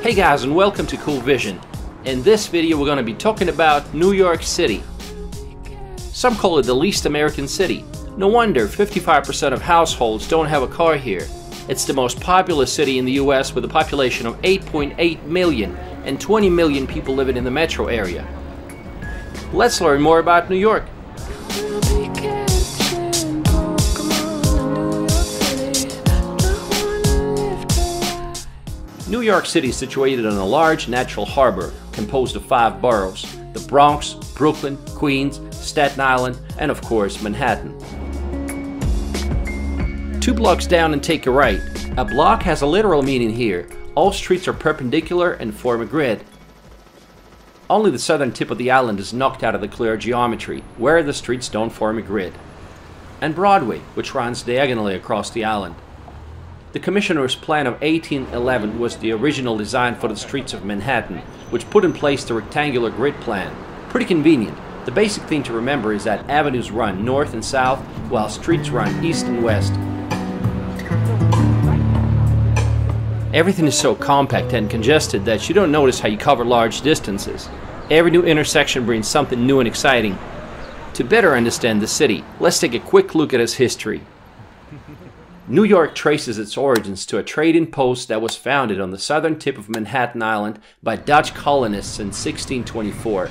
Hey guys, and welcome to Cool Vision. In this video we're going to be talking about New York City. Some call it the least American city. No wonder 55% of households don't have a car here. It's the most populous city in the US with a population of 8.8 million and 20 million people living in the metro area. Let's learn more about New York. New York City is situated on a large natural harbor composed of 5 boroughs: the Bronx, Brooklyn, Queens, Staten Island, and of course Manhattan. 2 blocks down and take a right. A block has a literal meaning here. All streets are perpendicular and form a grid. Only the southern tip of the island is knocked out of the clear geometry, where the streets don't form a grid. And Broadway, which runs diagonally across the island. The Commissioner's Plan of 1811 was the original design for the streets of Manhattan, which put in place the rectangular grid plan. Pretty convenient. The basic thing to remember is that avenues run north and south, while streets run east and west. Everything is so compact and congested that you don't notice how you cover large distances. Every new intersection brings something new and exciting. To better understand the city, let's take a quick look at its history. New York traces its origins to a trading post that was founded on the southern tip of Manhattan Island by Dutch colonists in 1624.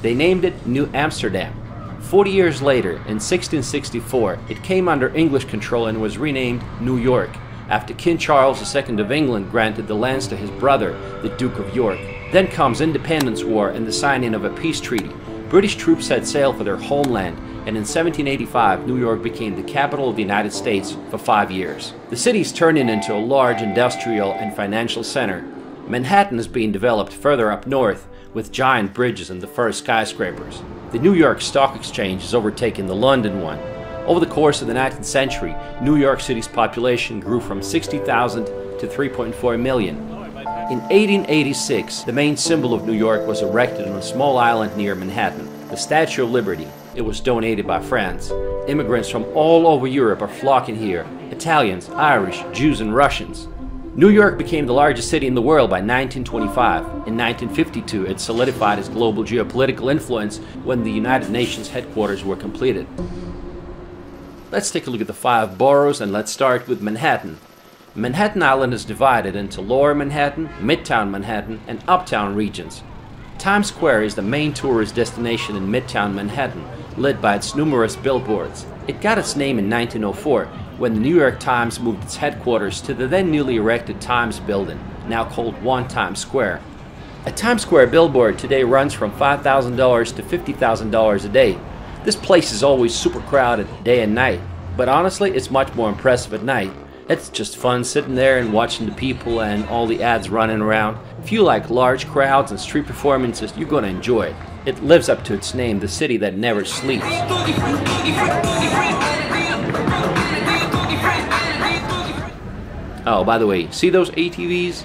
They named it New Amsterdam. 40 years later, in 1664, it came under English control and was renamed New York, after King Charles II of England granted the lands to his brother, the Duke of York. Then comes Independence War and the signing of a peace treaty. British troops set sail for their homeland, and in 1785, New York became the capital of the United States for 5 years. The city is turning into a large industrial and financial center. Manhattan is being developed further up north, with giant bridges and the first skyscrapers. The New York Stock Exchange has overtaken the London one. Over the course of the 19th century, New York City's population grew from 60,000 to 3.4 million. In 1886, the main symbol of New York was erected on a small island near Manhattan, the Statue of Liberty. It was donated by France. Immigrants from all over Europe are flocking here: Italians, Irish, Jews, and Russians. New York became the largest city in the world by 1925. In 1952, it solidified its global geopolitical influence when the United Nations headquarters were completed. Let's take a look at the 5 boroughs, and let's start with Manhattan. Manhattan Island is divided into Lower Manhattan, Midtown Manhattan, and Uptown regions. Times Square is the main tourist destination in Midtown Manhattan, lit by its numerous billboards. It got its name in 1904, when the New York Times moved its headquarters to the then newly erected Times building, now called One Times Square. A Times Square billboard today runs from $5,000 to $50,000 a day. This place is always super crowded day and night, but honestly it's much more impressive at night. It's just fun sitting there and watching the people and all the ads running around. If you like large crowds and street performances, you're going to enjoy it. It lives up to its name, the city that never sleeps. Oh, by the way, see those ATVs?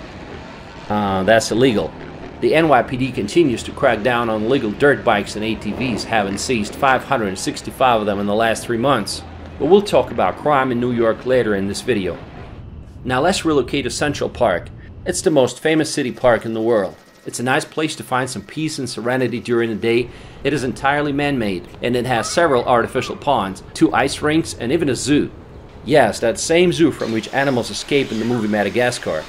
That's illegal. The NYPD continues to crack down on illegal dirt bikes and ATVs, having seized 565 of them in the last 3 months. But we'll talk about crime in New York later in this video. Now let's relocate to Central Park. It's the most famous city park in the world. It's a nice place to find some peace and serenity during the day. It is entirely man-made, and it has several artificial ponds, 2 ice rinks, and even a zoo. Yes, that same zoo from which animals escape in the movie Madagascar.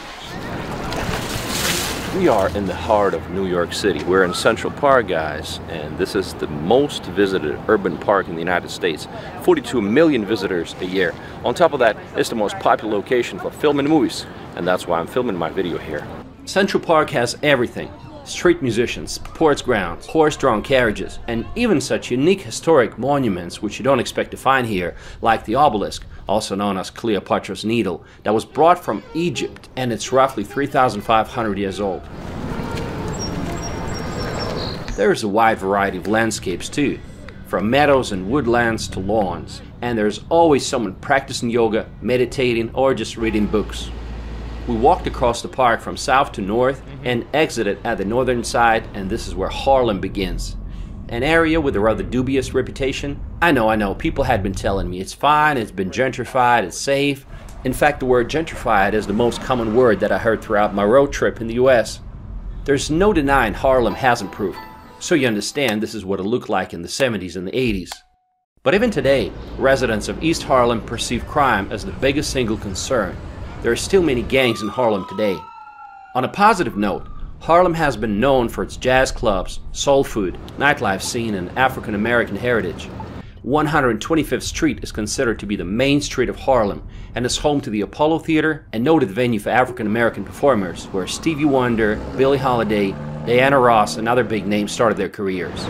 We are in the heart of New York City. We're in Central Park, guys, and this is the most visited urban park in the United States. 42 million visitors a year. On top of that, it's the most popular location for filming movies, and that's why I'm filming my video here. Central Park has everything: street musicians, sports grounds, horse-drawn carriages, and even such unique historic monuments which you don't expect to find here, like the obelisk, also known as Cleopatra's Needle, that was brought from Egypt, and it's roughly 3,500 years old. There's a wide variety of landscapes too, from meadows and woodlands to lawns, and there's always someone practicing yoga, meditating, or just reading books. We walked across the park from south to north and exited at the northern side, and this is where Harlem begins. An area with a rather dubious reputation. I know, people had been telling me it's fine, it's been gentrified, it's safe. In fact, the word gentrified is the most common word that I heard throughout my road trip in the US. There's no denying Harlem has improved, so you understand this is what it looked like in the 70s and the 80s. But even today, residents of East Harlem perceive crime as the biggest single concern. There are still many gangs in Harlem today. On a positive note, Harlem has been known for its jazz clubs, soul food, nightlife scene, and African American heritage. 125th Street is considered to be the main street of Harlem and is home to the Apollo Theater, a noted venue for African American performers where Stevie Wonder, Billie Holiday, Diana Ross, and other big names started their careers.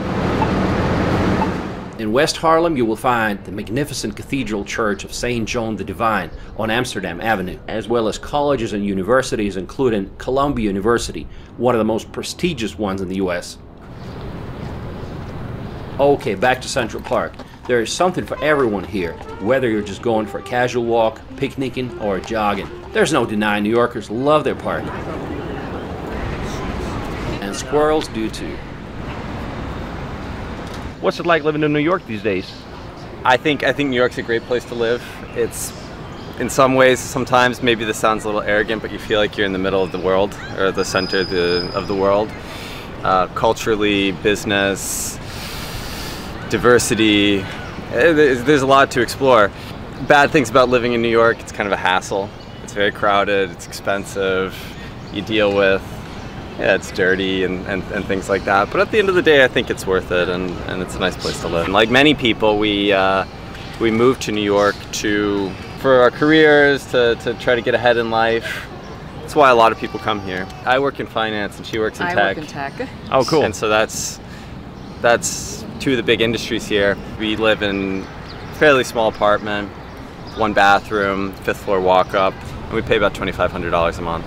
In West Harlem, you will find the magnificent Cathedral Church of St. John the Divine on Amsterdam Avenue, as well as colleges and universities including Columbia University, one of the most prestigious ones in the US. Okay, back to Central Park. There is something for everyone here, whether you're just going for a casual walk, picnicking, or jogging. There's no denying New Yorkers love their park. And squirrels do too. What's it like living in New York these days? I think New York's a great place to live. It's, in some ways, sometimes maybe this sounds a little arrogant, but you feel like you're in the middle of the world, or the center of the world. Culturally, business, diversity, there's a lot to explore. Bad things about living in New York, it's kind of a hassle. It's very crowded, it's expensive, you deal with, it's dirty and things like that. But at the end of the day, I think it's worth it, and it's a nice place to live. And like many people, we moved to New York for our careers, to try to get ahead in life. That's why a lot of people come here. I work in finance and she works in tech. I work in tech. Oh, cool. And so that's two of the big industries here. We live in a fairly small apartment, 1 bathroom, 5th floor walk up, and we pay about $2,500 a month.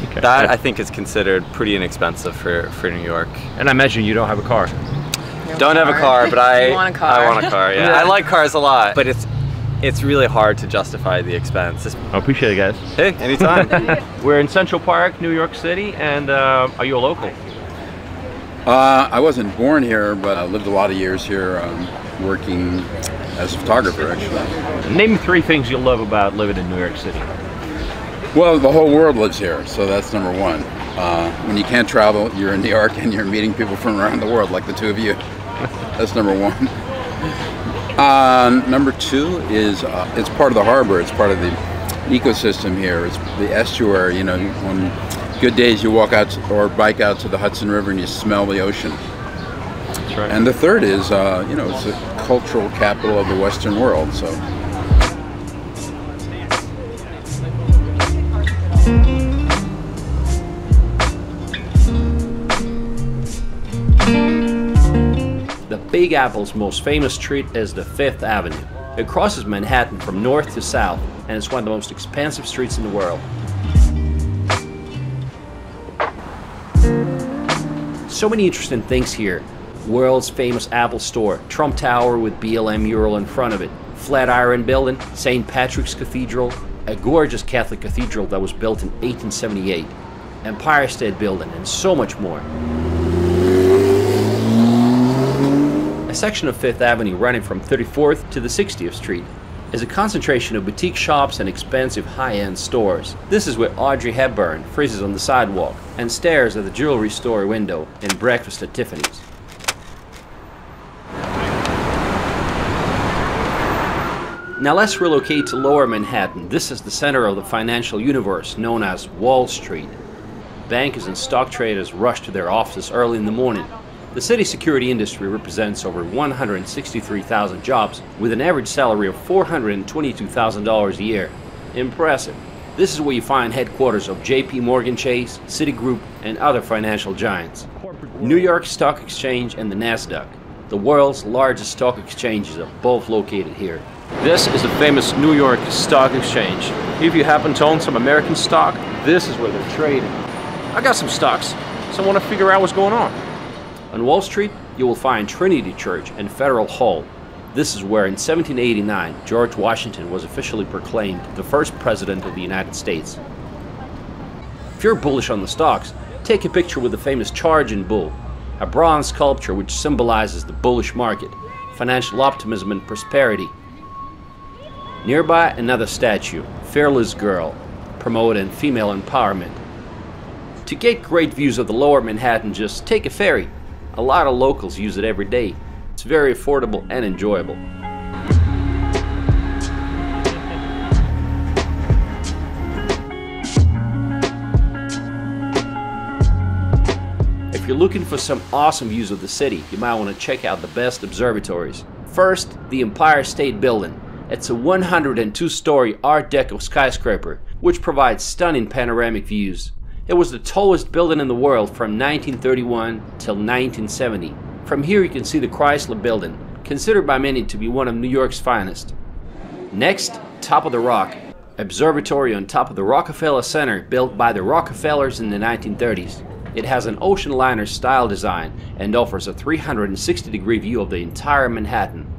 Okay. That I think is considered pretty inexpensive for New York. And I imagine you don't have a car. Don't have a car, but I want a car. I want a car, yeah. I like cars a lot, but it's really hard to justify the expense. I appreciate it, guys. Hey, anytime. We're in Central Park, New York City, and are you a local? I wasn't born here, but I lived a lot of years here, working as a photographer, actually. Name 3 things you love about living in New York City. Well, the whole world lives here, so that's number 1. When you can't travel, you're in New York and you're meeting people from around the world, like the two of you. That's number 1. Number 2 is it's part of the harbor. It's part of the ecosystem here. It's the estuary. You know, on good days you walk out or bike out to the Hudson River and you smell the ocean. That's right. And the third is, you know, it's the cultural capital of the Western world. So. The Big Apple's most famous street is the 5th Avenue. It crosses Manhattan from north to south, and it's one of the most expensive streets in the world. So many interesting things here. World's famous Apple store, Trump Tower with BLM mural in front of it, Flatiron Building, St. Patrick's Cathedral, a gorgeous Catholic cathedral that was built in 1878, Empire State Building, and so much more. A section of 5th Avenue running from 34th to the 60th Street is a concentration of boutique shops and expensive high-end stores. This is where Audrey Hepburn freezes on the sidewalk and stares at the jewelry store window in Breakfast at Tiffany's. Now let's relocate to Lower Manhattan. This is the center of the financial universe known as Wall Street. Bankers and stock traders rush to their offices early in the morning. The city's security industry represents over 163,000 jobs with an average salary of $422,000 a year. Impressive. This is where you find headquarters of JP Morgan Chase, Citigroup, and other financial giants. New York Stock Exchange and the NASDAQ, the world's largest stock exchanges, are both located here. This is the famous New York Stock Exchange. If you happen to own some American stock, this is where they're trading. I got some stocks, so I want to figure out what's going on. On Wall Street, you will find Trinity Church and Federal Hall. This is where in 1789, George Washington was officially proclaimed the first president of the United States. If you're bullish on the stocks, take a picture with the famous Charging Bull, a bronze sculpture which symbolizes the bullish market, financial optimism and prosperity. Nearby, another statue, Fearless Girl, promoting female empowerment. To get great views of the lower Manhattan, just take a ferry. A lot of locals use it every day. It's very affordable and enjoyable. If you're looking for some awesome views of the city, you might want to check out the best observatories. First, the Empire State Building. It's a 102-story Art Deco skyscraper, which provides stunning panoramic views. It was the tallest building in the world from 1931 till 1970. From here you can see the Chrysler Building, considered by many to be one of New York's finest. Next, Top of the Rock, observatory on top of the Rockefeller Center, built by the Rockefellers in the 1930s. It has an ocean liner style design and offers a 360-degree view of the entire Manhattan.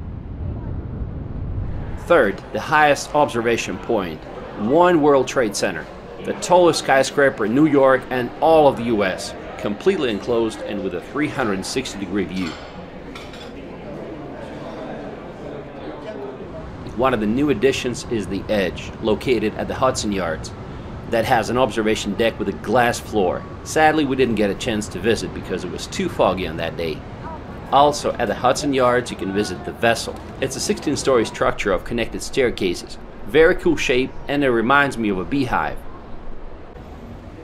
Third, the highest observation point, One World Trade Center, the tallest skyscraper in New York and all of the US, completely enclosed and with a 360-degree view. One of the new additions is the Edge, located at the Hudson Yards, that has an observation deck with a glass floor. Sadly, we didn't get a chance to visit because it was too foggy on that day. Also, at the Hudson Yards, you can visit the Vessel. It's a 16-story structure of connected staircases. Very cool shape, and it reminds me of a beehive.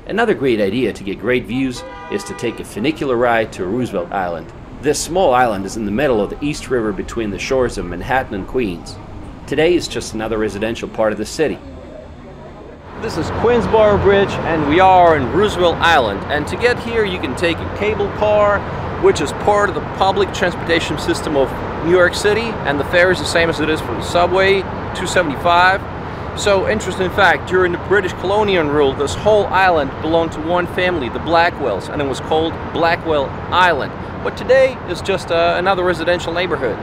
Another great idea to get great views is to take a funicular ride to Roosevelt Island. This small island is in the middle of the East River between the shores of Manhattan and Queens. Today it's just another residential part of the city. This is Queensboro Bridge and we are in Roosevelt Island, and to get here you can take a cable car, which is part of the public transportation system of New York City, and the fare is the same as it is for the subway, $2.75. So, interesting fact, during the British colonial rule, this whole island belonged to one family, the Blackwells, and it was called Blackwell Island. But today is just another residential neighborhood.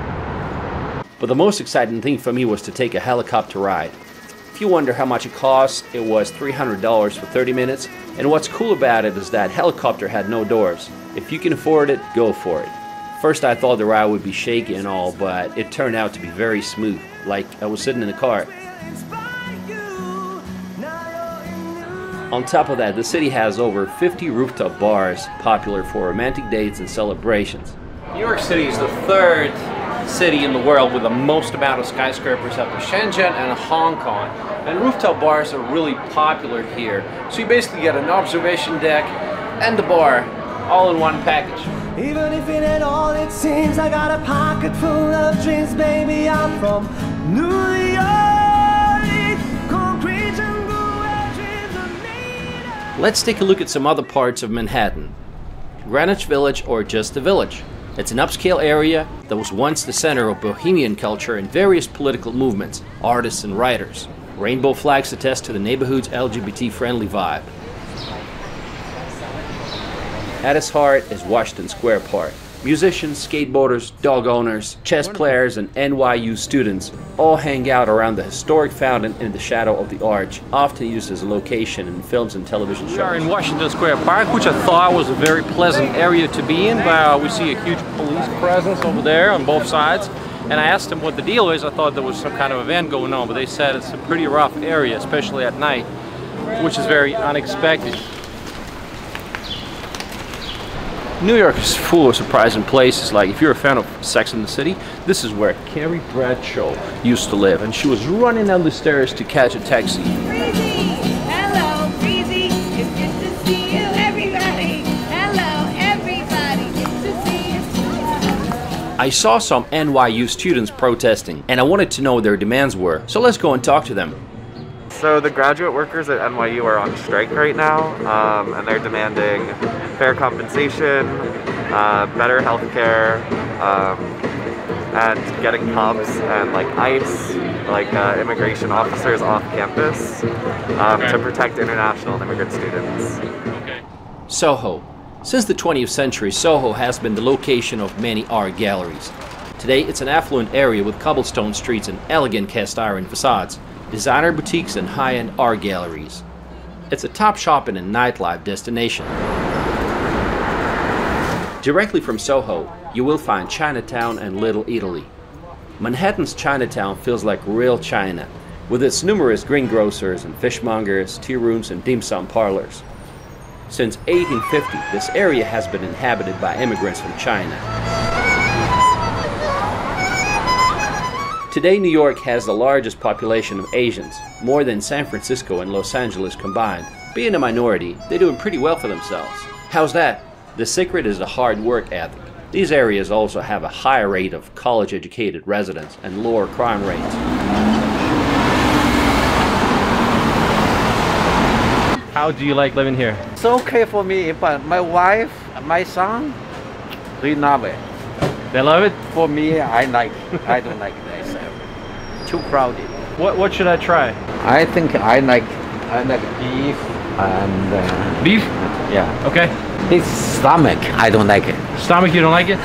But the most exciting thing for me was to take a helicopter ride. If you wonder how much it cost, it was $300 for 30 minutes. And what's cool about it is that helicopter had no doors. If you can afford it, go for it. First I thought the ride would be shaky and all, but it turned out to be very smooth, like I was sitting in a car. On top of that, the city has over 50 rooftop bars, popular for romantic dates and celebrations. New York City is the third city in the world with the most amount of skyscrapers after Shenzhen and Hong Kong. And rooftop bars are really popular here. So you basically get an observation deck and the bar all in one package. Even if it ain't all it seems, I got a pocket full of dreams, baby. I'm from New York. Concrete jungle where dreams are made of. Let's take a look at some other parts of Manhattan. Greenwich Village, or just the Village. It's an upscale area that was once the center of bohemian culture and various political movements, artists and writers. Rainbow flags attest to the neighborhood's LGBT-friendly vibe. At its heart is Washington Square Park. Musicians, skateboarders, dog owners, chess players, and NYU students all hang out around the historic fountain in the shadow of the arch, often used as a location in films and television shows. We are in Washington Square Park, which I thought was a very pleasant area to be in. We see a huge police presence over there on both sides. And I asked them what the deal is. I thought there was some kind of event going on, but they said it's a pretty rough area, especially at night, which is very unexpected. New York is full of surprising places. Like if you're a fan of Sex and the City, this is where Carrie Bradshaw used to live, and she was running down the stairs to catch a taxi. Breezy, hello, Breezy. It's good to see you, everybody. Hello, everybody. Good to see you. I saw some NYU students protesting, and I wanted to know what their demands were. So let's go and talk to them. So the graduate workers at NYU are on strike right now, and they're demanding fair compensation, better health care, and getting cops and like ICE, like immigration officers off campus to protect international and immigrant students. SoHo. Since the 20th century, SoHo has been the location of many art galleries. Today, it's an affluent area with cobblestone streets and elegant cast iron facades, designer boutiques, and high-end art galleries. It's a top shopping and nightlife destination. Directly from SoHo, you will find Chinatown and Little Italy. Manhattan's Chinatown feels like real China. with its numerous greengrocers and fishmongers, tea rooms, and dim sum parlors. Since 1850, this area has been inhabited by immigrants from China. Today, New York has the largest population of Asians, more than San Francisco and Los Angeles combined. Being a minority, they're doing pretty well for themselves. How's that? The secret is the hard work ethic. These areas also have a higher rate of college-educated residents and lower crime rates. How do you like living here? It's okay for me, but my wife, my son, they love it. They love it? For me, I don't like this. Too crowded. What should I try? I think I like beef and Beef? yeah. Okay. This stomach, I don't like it. Stomach, you don't like it?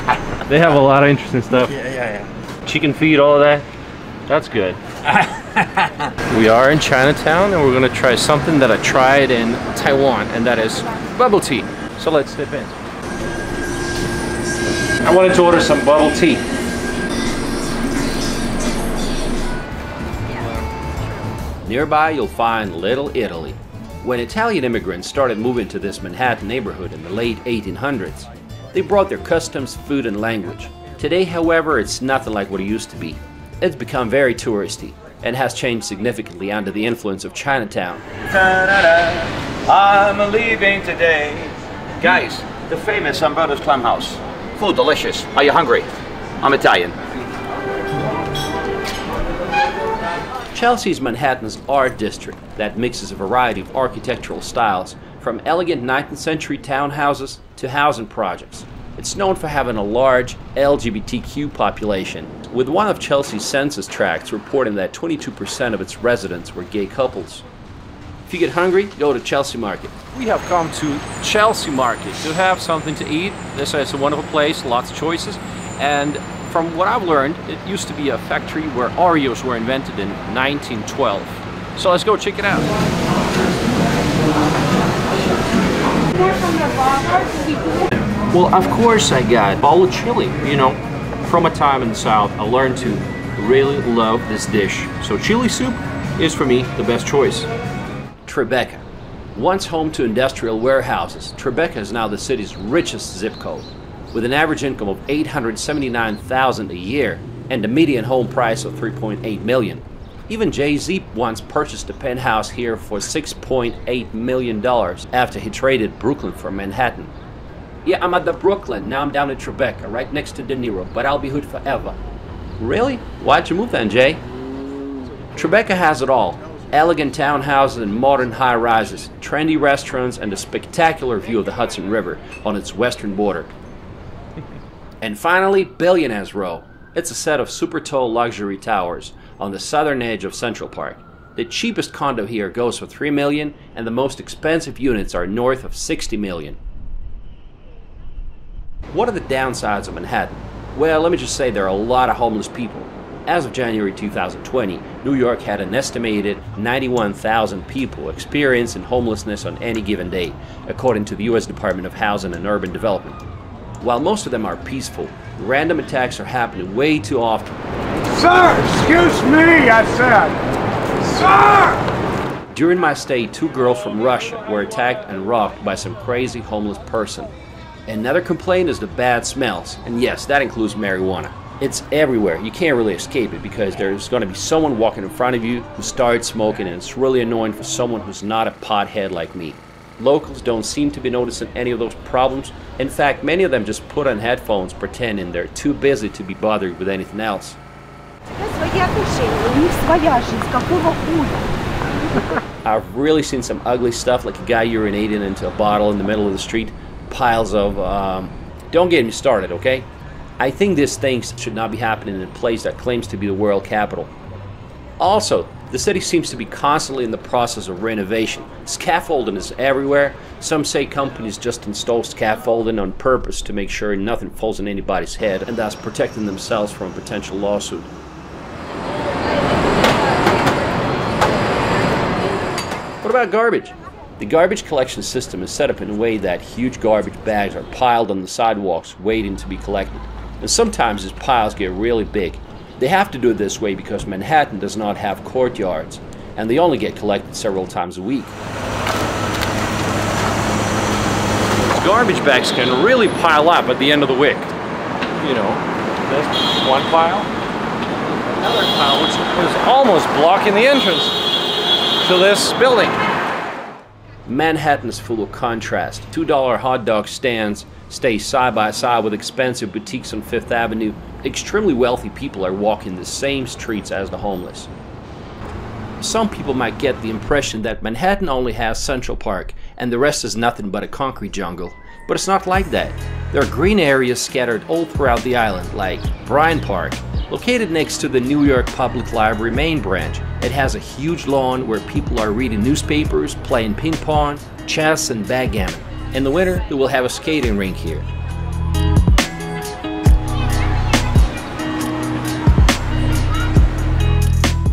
They have a lot of interesting stuff. Yeah. Chicken feet, all of that. That's good. We are in Chinatown and we're gonna try something that I tried in Taiwan, and that is bubble tea. So let's dip in. I wanted to order some bubble tea. Nearby, you'll find Little Italy. When Italian immigrants started moving to this Manhattan neighborhood in the late 1800s, they brought their customs, food, and language. Today, however, it's nothing like what it used to be. It's become very touristy and has changed significantly under the influence of Chinatown. I'm leaving today. Guys, the famous Umberto's Clam House. Food delicious. Are you hungry? I'm Italian. Chelsea's Manhattan's art district that mixes a variety of architectural styles, from elegant 19th century townhouses to housing projects. It's known for having a large LGBTQ population, with one of Chelsea's census tracts reporting that 22% of its residents were gay couples. If you get hungry, go to Chelsea Market. We have come to Chelsea Market to have something to eat. This is a wonderful place, lots of choices. And from what I've learned, it used to be a factory where Oreos were invented in 1912. So let's go check it out. Well, of course I got bowl of chili. You know, from a time in the South, I learned to really love this dish. So chili soup is for me the best choice. TriBeCa. Once home to industrial warehouses, TriBeCa is now the city's richest zip code, with an average income of $879,000 a year and a median home price of $3.8 million. Even Jay-Z once purchased a penthouse here for $6.8 million after he traded Brooklyn for Manhattan. Yeah, I'm at the Brooklyn, now I'm down at TriBeCa, right next to De Niro, but I'll be hood forever. Really? Why'd you move then, Jay? TriBeCa has it all. Elegant townhouses and modern high-rises, trendy restaurants, and a spectacular view of the Hudson River on its western border. And finally, Billionaires Row. It's a set of super tall luxury towers on the southern edge of Central Park. The cheapest condo here goes for $3 million, and the most expensive units are north of $60 million. What are the downsides of Manhattan? Well, let me just say there are a lot of homeless people. As of January 2020, New York had an estimated 91,000 people experiencing homelessness on any given day, according to the U.S. Department of Housing and Urban Development. While most of them are peaceful, random attacks are happening way too often. Sir, excuse me, I said. Sir! During my stay, 2 girls from Russia were attacked and robbed by some crazy homeless person. Another complaint is the bad smells, and yes, that includes marijuana. It's everywhere. You can't really escape it because there's going to be someone walking in front of you who starts smoking, and it's really annoying for someone who's not a pothead like me. Locals don't seem to be noticing any of those problems. In fact, many of them just put on headphones pretending they're too busy to be bothered with anything else. I've really seen some ugly stuff, like a guy urinating into a bottle in the middle of the street. Piles of, don't get me started, okay? I think these things should not be happening in a place that claims to be the world capital. Also, the city seems to be constantly in the process of renovation. Scaffolding is everywhere. Some say companies just install scaffolding on purpose to make sure nothing falls on anybody's head, and thus protecting themselves from a potential lawsuit. What about garbage? The garbage collection system is set up in a way that huge garbage bags are piled on the sidewalks waiting to be collected. And sometimes these piles get really big. They have to do it this way because Manhattan does not have courtyards, and they only get collected several times a week. Garbage bags can really pile up at the end of the week. You know, there's one pile, another pile, which is almost blocking the entrance to this building. Manhattan is full of contrast. $2 hot dog stands stay side by side with expensive boutiques on Fifth Avenue. Extremely wealthy people are walking the same streets as the homeless. Some people might get the impression that Manhattan only has Central Park and the rest is nothing but a concrete jungle. But it's not like that. There are green areas scattered all throughout the island, like Bryant Park, located next to the New York Public Library main branch. It has a huge lawn where people are reading newspapers, playing ping pong, chess, and backgammon. In the winter, they will have a skating rink here.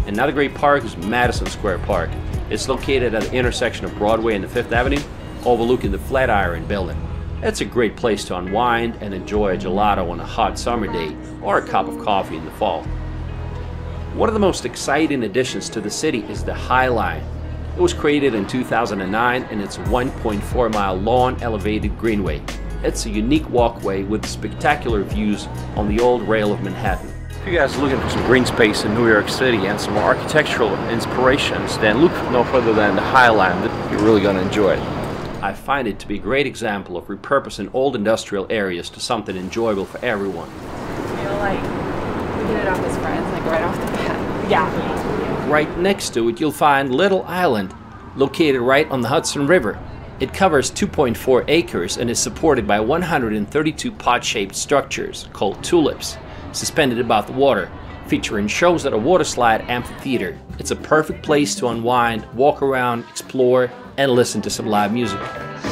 Another great park is Madison Square Park. It's located at the intersection of Broadway and Fifth Avenue, overlooking the Flatiron Building. It's a great place to unwind and enjoy a gelato on a hot summer day or a cup of coffee in the fall. One of the most exciting additions to the city is the High Line. It was created in 2009 and it's a 1.4-mile long elevated greenway. It's a unique walkway with spectacular views on the old rail of Manhattan. If you guys are looking for some green space in New York City and some architectural inspirations, then look no further than the High Line. You're really going to enjoy it. I find it to be a great example of repurposing old industrial areas to something enjoyable for everyone. I feel like we did it off as friends, like right off the bat. Yeah. Right next to it, you'll find Little Island, located right on the Hudson River. It covers 2.4 acres and is supported by 132 pot-shaped structures called tulips, suspended above the water, featuring shows at a waterslide amphitheater. It's a perfect place to unwind, walk around, explore, and listen to some live music.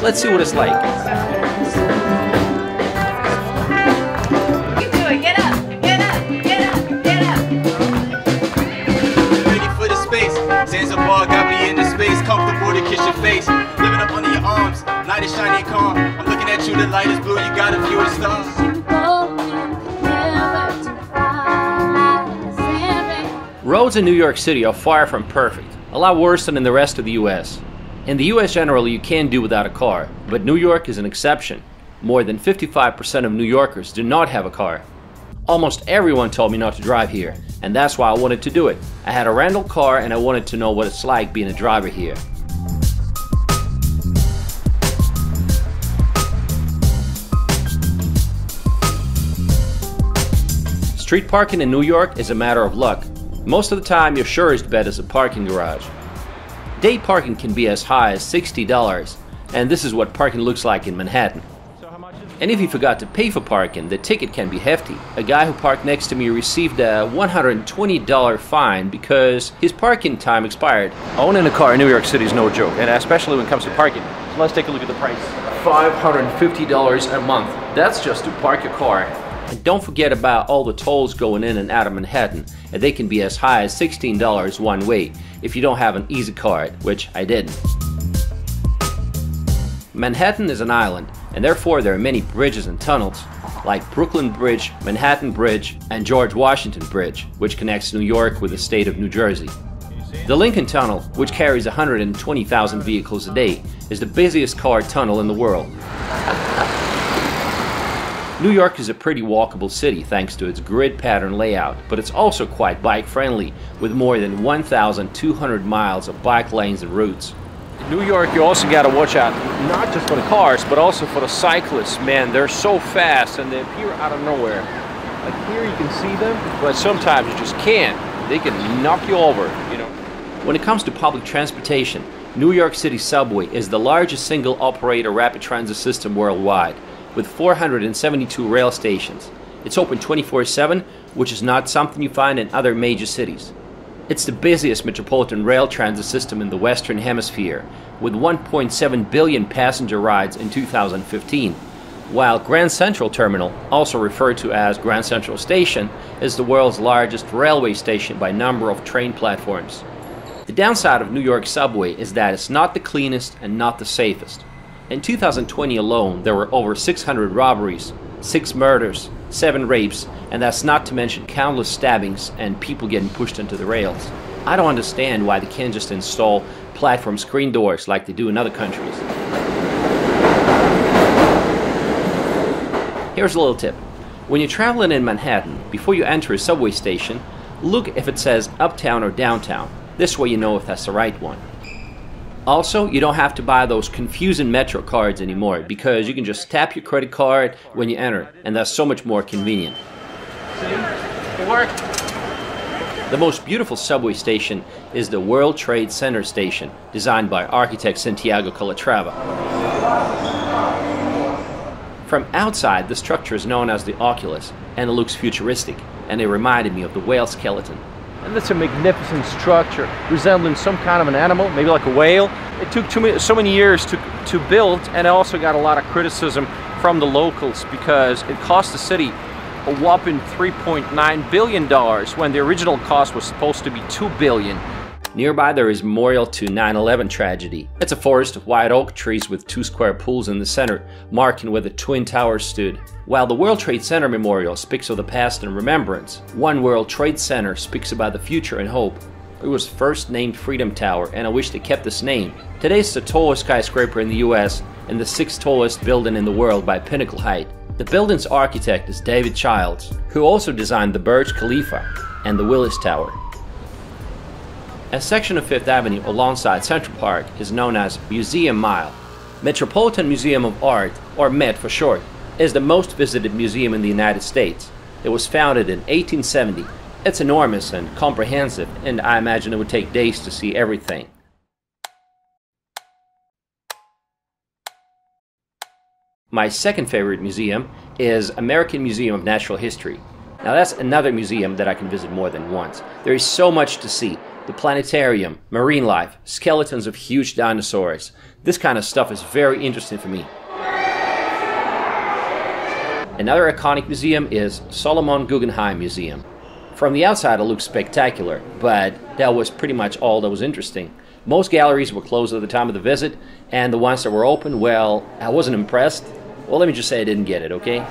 Let's see what it's like. You do it. Get up. Get up. Get up. Get up. Ready for the space. Zanzibar got me in the space. Comfortable to kiss your face. Living up under your arms. Night is shiny and calm. I'm looking at you. The light is blue. You got a view of the stars. Roads in New York City are far from perfect, a lot worse than in the rest of the US. In the US generally you can do without a car, but New York is an exception. More than 55% of New Yorkers do not have a car. Almost everyone told me not to drive here, and that's why I wanted to do it. I had a rental car and I wanted to know what it's like being a driver here. Street parking in New York is a matter of luck. Most of the time, your surest bet is a parking garage. Day parking can be as high as $60, and this is what parking looks like in Manhattan. And if you forgot to pay for parking, the ticket can be hefty. A guy who parked next to me received a $120 fine because his parking time expired. Owning a car in New York City is no joke, and especially when it comes to parking. So let's take a look at the price. $550 a month. That's just to park your car. And don't forget about all the tolls going in and out of Manhattan, and they can be as high as $16 one way if you don't have an Easy card, which I didn't. Manhattan is an island, and therefore there are many bridges and tunnels, like Brooklyn Bridge, Manhattan Bridge, and George Washington Bridge, which connects New York with the state of New Jersey. The Lincoln Tunnel, which carries 120,000 vehicles a day, is the busiest car tunnel in the world. New York is a pretty walkable city thanks to its grid pattern layout, but it's also quite bike-friendly, with more than 1,200 miles of bike lanes and routes. In New York, you also got to watch out, not just for the cars, but also for the cyclists. Man, they're so fast and they appear out of nowhere. Like here you can see them, but sometimes you just can't. They can knock you over, you know. When it comes to public transportation, New York City Subway is the largest single operator rapid transit system worldwide, with 472 rail stations. It's open 24/7, which is not something you find in other major cities. It's the busiest metropolitan rail transit system in the Western Hemisphere, with 1.7 billion passenger rides in 2015, while Grand Central Terminal, also referred to as Grand Central Station, is the world's largest railway station by number of train platforms. The downside of New York Subway is that it's not the cleanest and not the safest. In 2020 alone, there were over 600 robberies, 6 murders, 7 rapes, and that's not to mention countless stabbings and people getting pushed into the rails. I don't understand why they can't just install platform screen doors like they do in other countries. Here's a little tip. When you're traveling in Manhattan, before you enter a subway station, look if it says uptown or downtown. This way you know if that's the right one. Also, you don't have to buy those confusing Metro cards anymore because you can just tap your credit card when you enter, and that's so much more convenient. It worked. The most beautiful subway station is the World Trade Center station, designed by architect Santiago Calatrava. From outside, the structure is known as the Oculus, and it looks futuristic, and it reminded me of the whale skeleton. And that's a magnificent structure, resembling some kind of an animal, maybe like a whale. It took so many years to build, and it also got a lot of criticism from the locals because it cost the city a whopping $3.9 billion when the original cost was supposed to be $2 billion. Nearby there is a memorial to 9/11 tragedy. It's a forest of white oak trees with 2 square pools in the center, marking where the Twin Towers stood. While the World Trade Center Memorial speaks of the past and remembrance, One World Trade Center speaks about the future and hope. It was first named Freedom Tower, and I wish they kept this name. Today it's the tallest skyscraper in the US and the 6th tallest building in the world by pinnacle height. The building's architect is David Childs, who also designed the Burj Khalifa and the Willis Tower. A section of Fifth Avenue alongside Central Park is known as Museum Mile. Metropolitan Museum of Art, or MET for short, is the most visited museum in the United States. It was founded in 1870. It's enormous and comprehensive, and I imagine it would take days to see everything. My second favorite museum is American Museum of Natural History. Now that's another museum that I can visit more than once. There is so much to see. The planetarium, marine life, skeletons of huge dinosaurs. This kind of stuff is very interesting for me. Another iconic museum is Solomon Guggenheim Museum. From the outside it looks spectacular, but that was pretty much all that was interesting. Most galleries were closed at the time of the visit, and the ones that were open, well, I wasn't impressed. Well, let me just say I didn't get it, okay?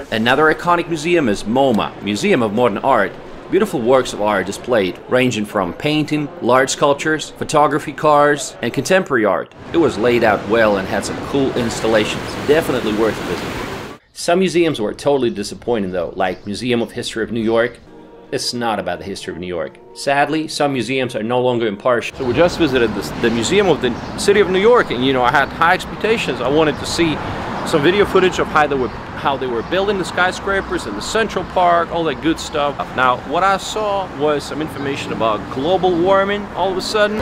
Another iconic museum is MoMA, Museum of Modern Art. Beautiful works of art displayed, ranging from painting, large sculptures, photography, cars, and contemporary art. It was laid out well and had some cool installations. Definitely worth a visit. Some museums were totally disappointing though, like Museum of History of New York. It's not about the history of New York. Sadly, some museums are no longer impartial. So we just visited the Museum of the City of New York, and I had high expectations. I wanted to see some video footage of how they were building the skyscrapers and the Central Park, all that good stuff. Now, what I saw was some information about global warming all of a sudden.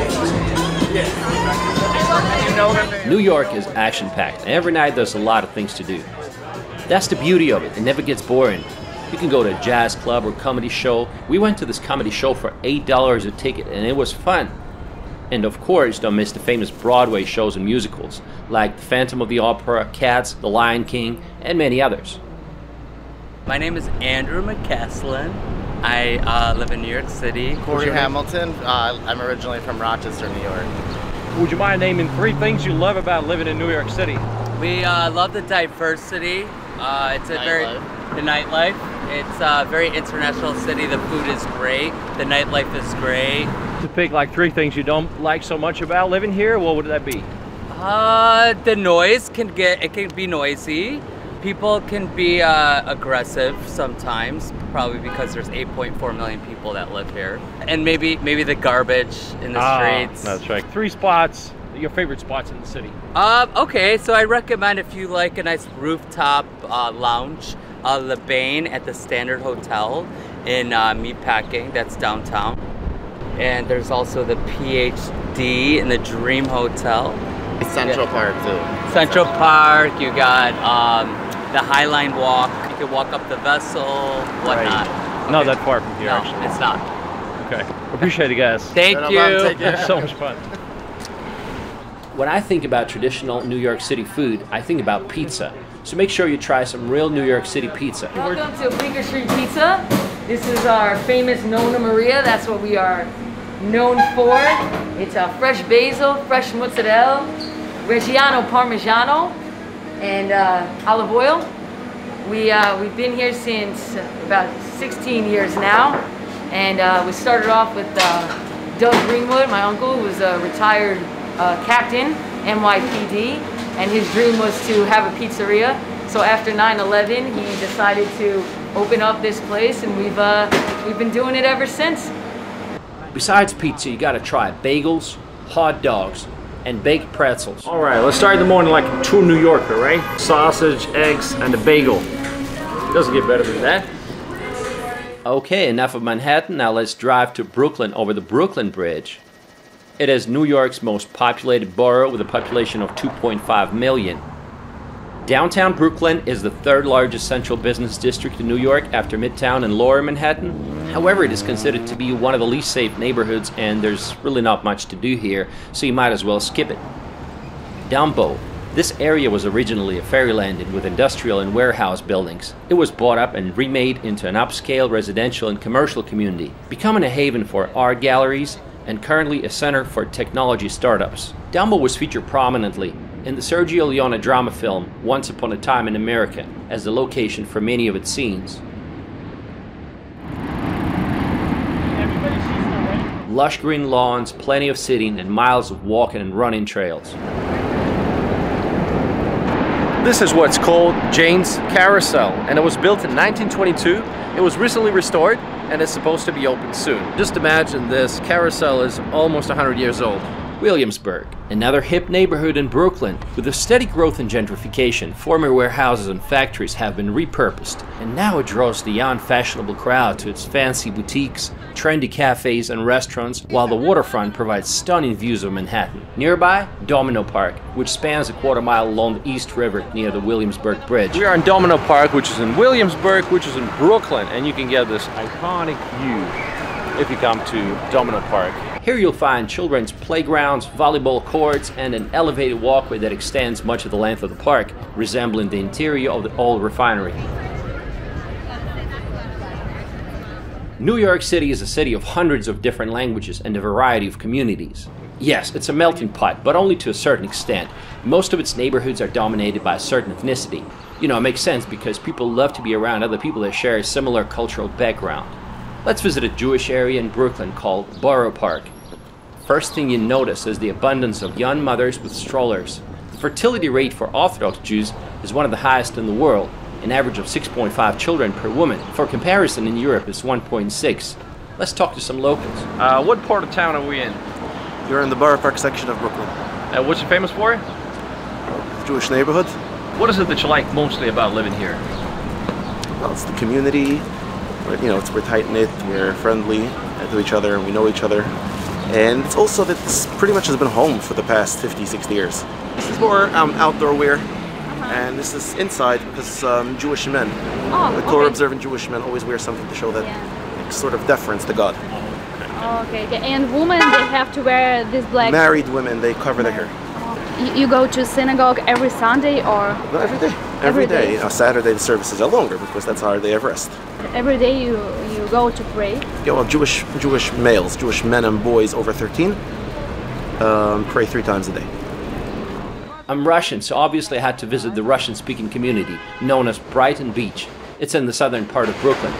New York is action-packed, and every night there's a lot of things to do. That's the beauty of it. It never gets boring. You can go to a jazz club or comedy show. We went to this comedy show for $8 a ticket, and it was fun. And of course, don't miss the famous Broadway shows and musicals, like The Phantom of the Opera, Cats, The Lion King, and many others. My name is Andrew McCaslin. I live in New York City. Corey Hamilton. I'm originally from Rochester, New York. Would you mind naming 3 things you love about living in New York City? We love the diversity. It's a the nightlife. It's a very international city. The food is great. The nightlife is great. To pick like 3 things you don't like so much about living here, what would that be? The noise can be noisy. People can be aggressive sometimes, probably because there's 8.4 million people that live here. And maybe the garbage in the streets. That's right. 3 spots, your favorite spots in the city. Okay, so I recommend if you like a nice rooftop lounge, Le Bain at the Standard Hotel in Meatpacking, that's downtown. And there's also the PhD in the Dream Hotel. Central Park too. Central Park, you got the Highline Walk. You can walk up the Vessel, whatnot. Right. Okay. Not that far from here, no, actually. It's not. Okay. Appreciate it, guys. Thank you. It's so much fun. When I think about traditional New York City food, I think about pizza. So make sure you try some real New York City pizza. Welcome to Bleecker Street Pizza. This is our famous Nonna Maria. That's what we are known for. It's a fresh basil, fresh mozzarella, Reggiano Parmigiano, and olive oil. We've been here since about 16 years now, and we started off with Doug Greenwood, my uncle, who was a retired captain, NYPD, and his dream was to have a pizzeria. So after 9/11, he decided to open up this place, and we've been doing it ever since. Besides pizza, you gotta try bagels, hot dogs, and baked pretzels. All right, let's start the morning like a true New Yorker, right? Sausage, eggs, and a bagel. Doesn't get better than that. Okay, enough of Manhattan. Now let's drive to Brooklyn over the Brooklyn Bridge. It is New York's most populated borough with a population of 2.5 million. Downtown Brooklyn is the third largest central business district in New York after Midtown and Lower Manhattan. However, it is considered to be one of the least safe neighborhoods, and there's really not much to do here, so you might as well skip it. Dumbo. This area was originally a fairyland with industrial and warehouse buildings. It was bought up and remade into an upscale residential and commercial community, becoming a haven for art galleries and currently a center for technology startups. Dumbo was featured prominently in the Sergio Leone drama film Once Upon a Time in America as the location for many of its scenes. Lush green lawns, plenty of sitting, and miles of walking and running trails. This is what's called Jane's Carousel, and it was built in 1922. It was recently restored and is supposed to be open soon. Just imagine this carousel is almost 100 years old. Williamsburg, another hip neighborhood in Brooklyn. With a steady growth in gentrification, former warehouses and factories have been repurposed, and now it draws the young fashionable crowd to its fancy boutiques, trendy cafes and restaurants, while the waterfront provides stunning views of Manhattan. Nearby, Domino Park, which spans a quarter-mile along the East River near the Williamsburg Bridge. We are in Domino Park, which is in Williamsburg, which is in Brooklyn, and you can get this iconic view if you come to Domino Park. Here you'll find children's playgrounds, volleyball courts, and an elevated walkway that extends much of the length of the park, resembling the interior of the old refinery. New York City is a city of hundreds of different languages and a variety of communities. Yes, it's a melting pot, but only to a certain extent. Most of its neighborhoods are dominated by a certain ethnicity. You know, it makes sense because people love to be around other people that share a similar cultural background. Let's visit a Jewish area in Brooklyn called Borough Park. First thing you notice is the abundance of young mothers with strollers. The fertility rate for Orthodox Jews is one of the highest in the world, an average of 6.5 children per woman. For comparison, in Europe it's 1.6. Let's talk to some locals. What part of town are we in? You're in the Borough Park section of Brooklyn. What's it famous for? Jewish neighborhood. What is it that you like mostly about living here? Well, it's the community. You know, we're tight-knit, we're friendly to each other, and we know each other. And it's also that this pretty much has been home for the past 50, 60 years. This is more outdoor wear, and this is inside because Jewish men, the Torah-observant Jewish men always wear something to show that sort of deference to God. Okay, and women, they have to wear this black... Married women, they cover their hair. You go to synagogue every Sunday or...? No, every day. Every day. Saturday the services are longer because that's our day of rest. Every day you go to pray? Yeah, well, Jewish males, Jewish men and boys over 13 pray 3 times a day. I'm Russian, so obviously I had to visit the Russian-speaking community known as Brighton Beach. It's in the southern part of Brooklyn.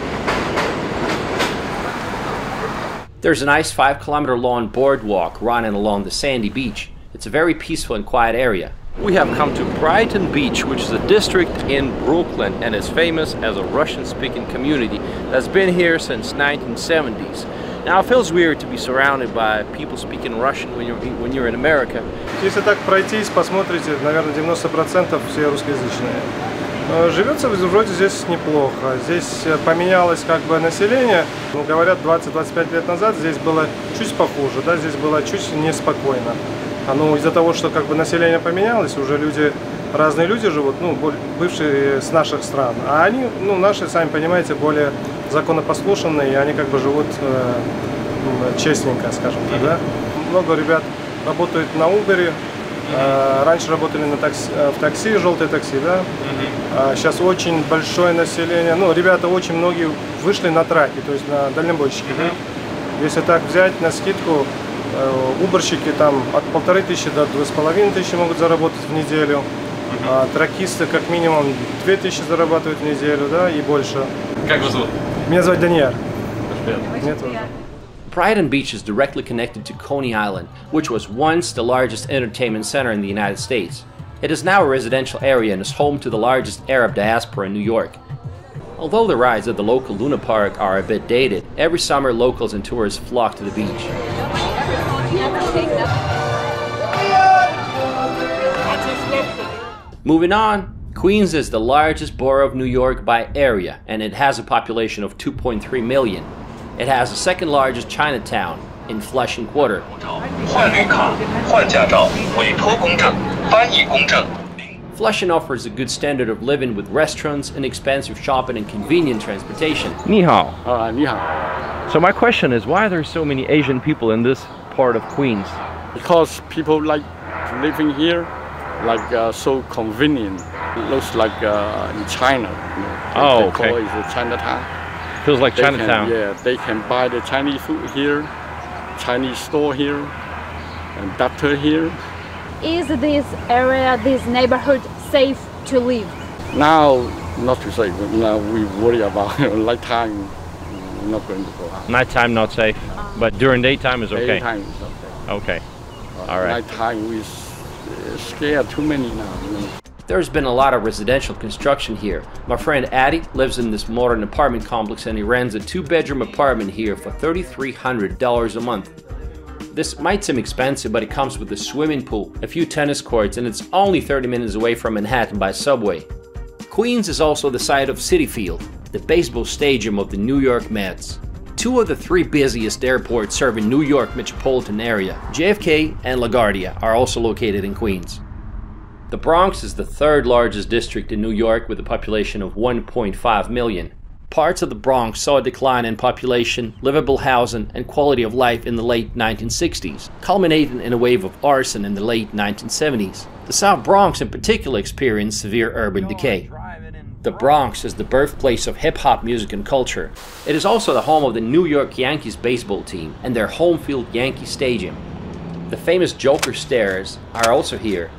There's a nice 5-kilometer long boardwalk running along the sandy beach. It's a very peaceful and quiet area. We have come to Brighton Beach, which is a district in Brooklyn and is famous as a Russian-speaking community that's been here since 1970s. Now it feels weird to be surrounded by people speaking Russian when you're in America. Если так пройтись, посмотрите, наверное, 90% все русскоязычные. Живется вроде здесь неплохо. Здесь поменялось как бы население. Ну, говорят, 20-25 лет назад здесь было чуть похуже, да, здесь было чуть неспокойно. Ну, из-за того, что как бы население поменялось, уже люди, разные люди живут, ну, бывшие с наших стран. А они, ну, наши, сами понимаете, более законопослушные, и они как бы живут честненько, скажем так, да. Много ребят работают на Uber, раньше работали в такси, желтое такси, да. Сейчас очень большое население, ну, ребята очень многие вышли на траки, то есть на дальнобойщики, да. Если так взять на скидку, уборщики там от 1500 до 2500 могут заработать в неделю. Тракисты как минимум 2000 зарабатывают в неделю, да, и больше. Как вас зовут? Меня зовут Даниэль. Мне тоже. Brighton Beach is directly connected to Coney Island, which was once the largest entertainment center in the United States. It is now a residential area and is home to the largest Arab diaspora in New York. Although the rides at the local Luna Park are a bit dated, every summer locals and tourists flock to the beach. Moving on, Queens is the largest borough of New York by area, and it has a population of 2.3 million. It has the second largest Chinatown in Flushing Quarter. Flushing offers a good standard of living with restaurants, inexpensive shopping, and convenient transportation. 你好. 你好. So my question is, why are there so many Asian people in this part of Queens? Because people like living here, like so convenient. It looks like in China. You know, oh, they okay. call it Chinatown. Feels like Chinatown. Yeah, they can buy the Chinese food here, Chinese store here, and doctor here. Is this area, this neighborhood safe to live? Now, not to say, now we worry about nighttime. We're not going to go out. Nighttime not safe, but during daytime is okay. Daytime is okay. Okay. All right. Nighttime we scared too many now. You know. There's been a lot of residential construction here. My friend Addy lives in this modern apartment complex and he rents a 2-bedroom apartment here for $3,300 a month. This might seem expensive, but it comes with a swimming pool, a few tennis courts, and it's only 30 minutes away from Manhattan by subway. Queens is also the site of Citi Field, the baseball stadium of the New York Mets. 2 of the 3 busiest airports serving New York metropolitan area, JFK and LaGuardia, are also located in Queens. The Bronx is the 3rd largest district in New York with a population of 1.5 million. Parts of the Bronx saw a decline in population, livable housing, and quality of life in the late 1960s, culminating in a wave of arson in the late 1970s. The South Bronx in particular experienced severe urban decay. The Bronx is the birthplace of hip-hop music and culture. It is also the home of the New York Yankees baseball team and their home field Yankee Stadium. The famous Joker Stairs are also here.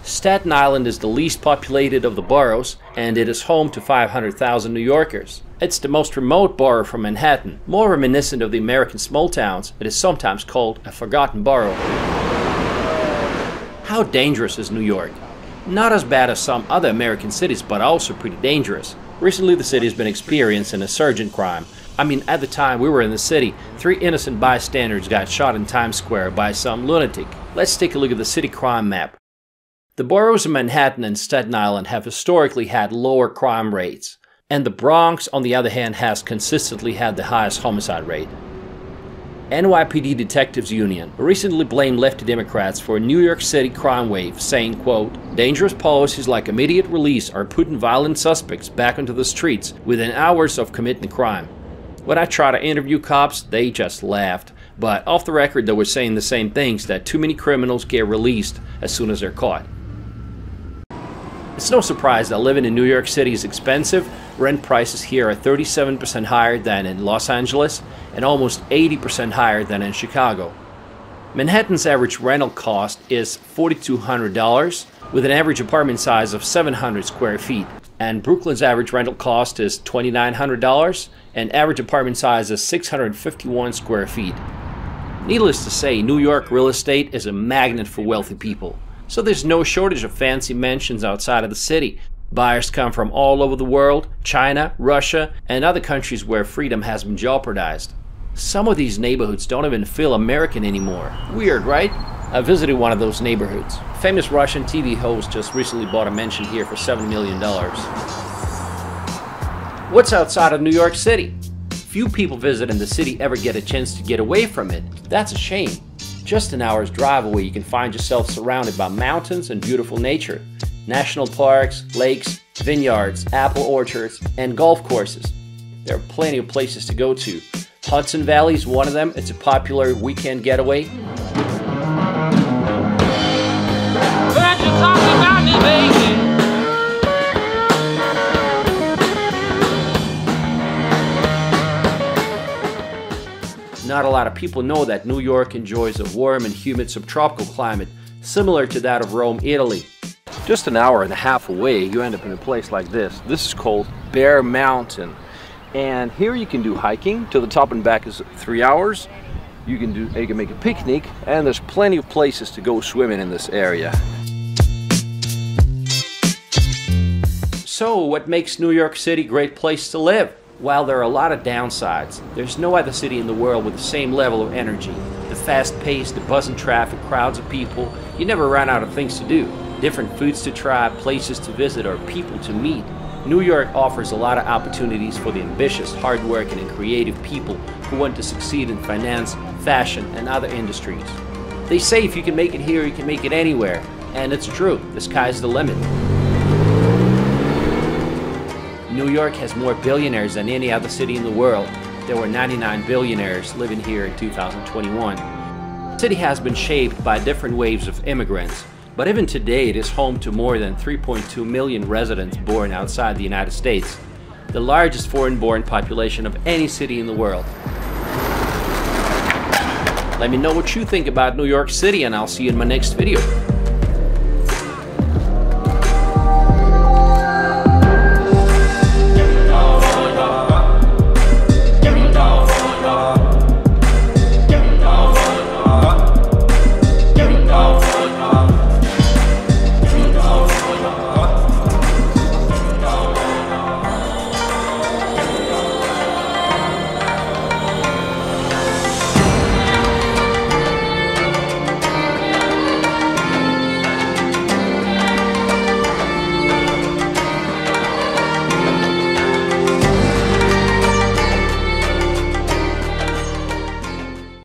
Staten Island is the least populated of the boroughs, and it is home to 500,000 New Yorkers. It's the most remote borough from Manhattan. More reminiscent of the American small towns, it is sometimes called a forgotten borough. How dangerous is New York? Not as bad as some other American cities, but also pretty dangerous. Recently the city has been experiencing a surge in crime. I mean, at the time we were in the city, 3 innocent bystanders got shot in Times Square by some lunatic. Let's take a look at the city crime map. The boroughs of Manhattan and Staten Island have historically had lower crime rates, and the Bronx, on the other hand, has consistently had the highest homicide rate. NYPD Detectives Union recently blamed lefty Democrats for a New York City crime wave, saying, quote, "Dangerous policies like immediate release are putting violent suspects back into the streets within hours of committing a crime." When I try to interview cops, they just laughed. But off the record, they were saying the same things, that too many criminals get released as soon as they're caught. It's no surprise that living in New York City is expensive. Rent prices here are 37% higher than in Los Angeles and almost 80% higher than in Chicago. Manhattan's average rental cost is $4,200 with an average apartment size of 700 square feet. And Brooklyn's average rental cost is $2,900 and average apartment size is 651 square feet. Needless to say, New York real estate is a magnet for wealthy people. So there's no shortage of fancy mansions outside of the city. Buyers come from all over the world, China, Russia, and other countries where freedom has been jeopardized. Some of these neighborhoods don't even feel American anymore. Weird, right? I visited one of those neighborhoods. Famous Russian TV host just recently bought a mansion here for $7 million. What's outside of New York City? Few people visiting the city ever get a chance to get away from it. That's a shame. Just an hour's drive away, you can find yourself surrounded by mountains and beautiful nature. National parks, lakes, vineyards, apple orchards, and golf courses. There are plenty of places to go to. Hudson Valley is one of them. It's a popular weekend getaway. Not a lot of people know that New York enjoys a warm and humid subtropical climate similar to that of Rome, Italy. Just an hour and a half away, you end up in a place like this. This is called Bear Mountain. And here you can do hiking. To the top and back is 3 hours. You can make a picnic, and there's plenty of places to go swimming in this area. So what makes New York City a great place to live? While there are a lot of downsides, there's no other city in the world with the same level of energy. The fast pace, the buzzing traffic, crowds of people, you never run out of things to do. Different foods to try, places to visit, or people to meet. New York offers a lot of opportunities for the ambitious, hardworking, and creative people who want to succeed in finance, fashion, and other industries. They say if you can make it here, you can make it anywhere. And it's true, the sky's the limit. New York has more billionaires than any other city in the world. There were 99 billionaires living here in 2021. The city has been shaped by different waves of immigrants, but even today it is home to more than 3.2 million residents born outside the United States, the largest foreign-born population of any city in the world. Let me know what you think about New York City, and I'll see you in my next video.